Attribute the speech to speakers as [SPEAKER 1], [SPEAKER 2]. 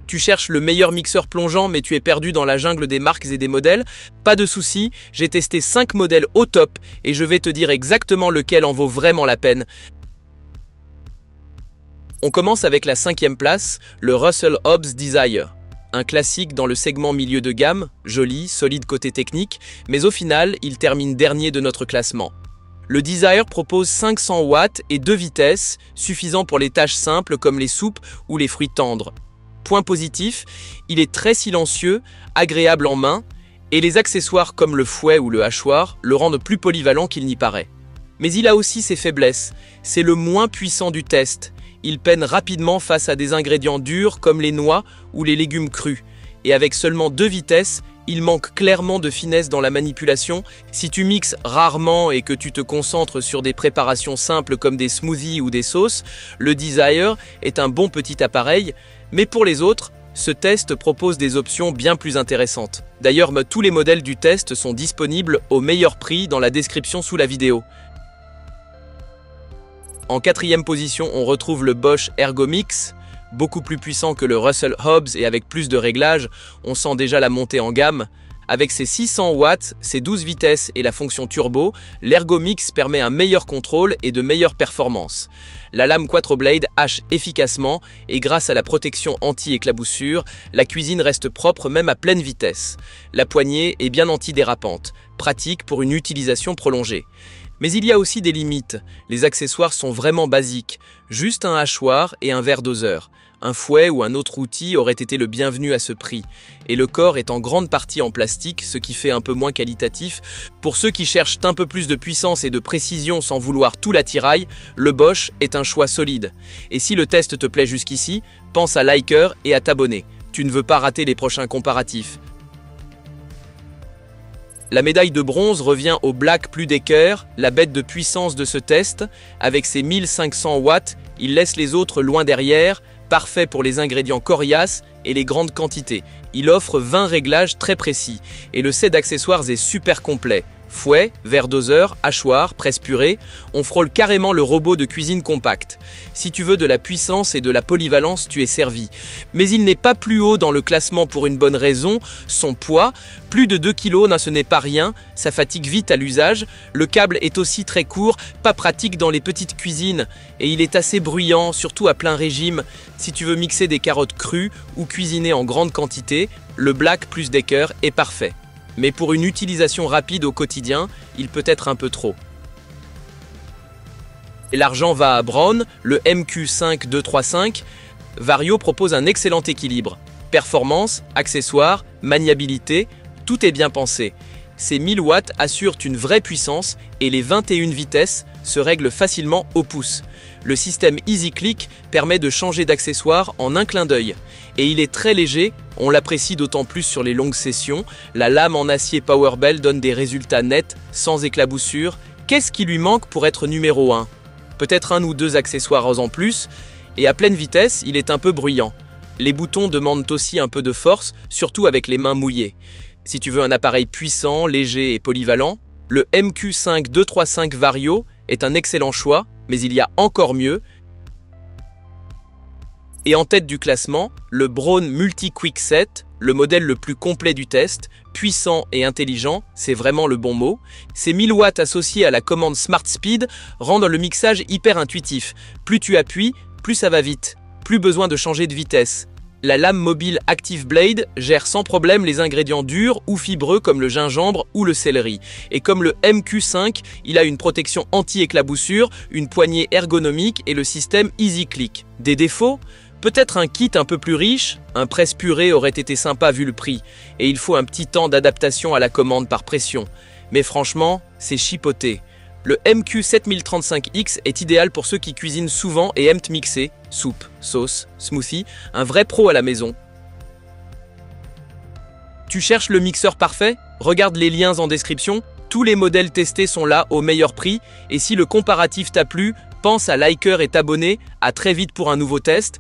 [SPEAKER 1] Tu cherches le meilleur mixeur plongeant mais tu es perdu dans la jungle des marques et des modèles? Pas de souci, j'ai testé 5 modèles au top et je vais te dire exactement lequel en vaut vraiment la peine. On commence avec la 5e place, le Russell Hobbs Desire. Un classique dans le segment milieu de gamme, joli, solide côté technique, mais au final, il termine dernier de notre classement. Le Desire propose 500 watts et 2 vitesses, suffisant pour les tâches simples comme les soupes ou les fruits tendres. Point positif, il est très silencieux, agréable en main, et les accessoires comme le fouet ou le hachoir le rendent plus polyvalent qu'il n'y paraît. Mais il a aussi ses faiblesses, c'est le moins puissant du test. Il peine rapidement face à des ingrédients durs comme les noix ou les légumes crus. Et avec seulement 2 vitesses, il manque clairement de finesse dans la manipulation. Si tu mixes rarement et que tu te concentres sur des préparations simples comme des smoothies ou des sauces, le Desire est un bon petit appareil. Mais pour les autres, ce test propose des options bien plus intéressantes. D'ailleurs, tous les modèles du test sont disponibles au meilleur prix dans la description sous la vidéo. En 4e position, on retrouve le Bosch Ergomix, beaucoup plus puissant que le Russell Hobbs et avec plus de réglages, on sent déjà la montée en gamme. Avec ses 600 watts, ses 12 vitesses et la fonction turbo, l'Ergomix permet un meilleur contrôle et de meilleures performances. La lame Quattro-Blade hache efficacement et grâce à la protection anti-éclaboussure, la cuisine reste propre même à pleine vitesse. La poignée est bien antidérapante, pratique pour une utilisation prolongée. Mais il y a aussi des limites, les accessoires sont vraiment basiques, juste un hachoir et un verre doseur. Un fouet ou un autre outil aurait été le bienvenu à ce prix, et le corps est en grande partie en plastique, ce qui fait un peu moins qualitatif. Pour ceux qui cherchent un peu plus de puissance et de précision sans vouloir tout l'attirail, le Bosch est un choix solide. Et si le test te plaît jusqu'ici, pense à liker et à t'abonner, tu ne veux pas rater les prochains comparatifs. La médaille de bronze revient au Black Pludecker, la bête de puissance de ce test. Avec ses 1500 watts, il laisse les autres loin derrière, parfait pour les ingrédients coriaces et les grandes quantités. Il offre 20 réglages très précis et le set d'accessoires est super complet. Fouet, verre doseur, hachoir, presse purée, on frôle carrément le robot de cuisine compact. Si tu veux de la puissance et de la polyvalence, tu es servi. Mais il n'est pas plus haut dans le classement pour une bonne raison, son poids, plus de 2 kg, ce n'est pas rien, ça fatigue vite à l'usage, le câble est aussi très court, pas pratique dans les petites cuisines, et il est assez bruyant, surtout à plein régime. Si tu veux mixer des carottes crues ou cuisiner en grande quantité, le Black Pludecker est parfait. Mais pour une utilisation rapide au quotidien, il peut être un peu trop. Et l'argent va à Braun, le MQ5235. Vario propose un excellent équilibre. Performance, accessoires, maniabilité, tout est bien pensé. Ces 1000 watts assurent une vraie puissance et les 21 vitesses se règlent facilement au pouce. Le système EasyClick permet de changer d'accessoire en un clin d'œil. Et il est très léger, on l'apprécie d'autant plus sur les longues sessions. La lame en acier Powerbell donne des résultats nets, sans éclaboussure. Qu'est-ce qui lui manque pour être numéro 1? Peut-être 1 ou 2 accessoires en plus, et à pleine vitesse, il est un peu bruyant. Les boutons demandent aussi un peu de force, surtout avec les mains mouillées. Si tu veux un appareil puissant, léger et polyvalent, le MQ5235 Vario est un excellent choix, mais il y a encore mieux. Et en tête du classement, le Braun Multi-Quick-Set, le modèle le plus complet du test, puissant et intelligent, c'est vraiment le bon mot. Ces 1000 watts associés à la commande Smart Speed rendent le mixage hyper intuitif. Plus tu appuies, plus ça va vite. Plus besoin de changer de vitesse. La lame mobile Active Blade gère sans problème les ingrédients durs ou fibreux comme le gingembre ou le céleri. Et comme le MQ5, il a une protection anti-éclaboussure, une poignée ergonomique et le système EasyClick. Des défauts ? Peut-être un kit un peu plus riche, un presse-purée aurait été sympa vu le prix, et il faut un petit temps d'adaptation à la commande par pression. Mais franchement, c'est chipoté. Le MQ7035X est idéal pour ceux qui cuisinent souvent et aiment mixer, soupe, sauce, smoothie, un vrai pro à la maison. Tu cherches le mixeur parfait? Regarde les liens en description, tous les modèles testés sont là au meilleur prix, et si le comparatif t'a plu, pense à liker et t'abonner, à très vite pour un nouveau test.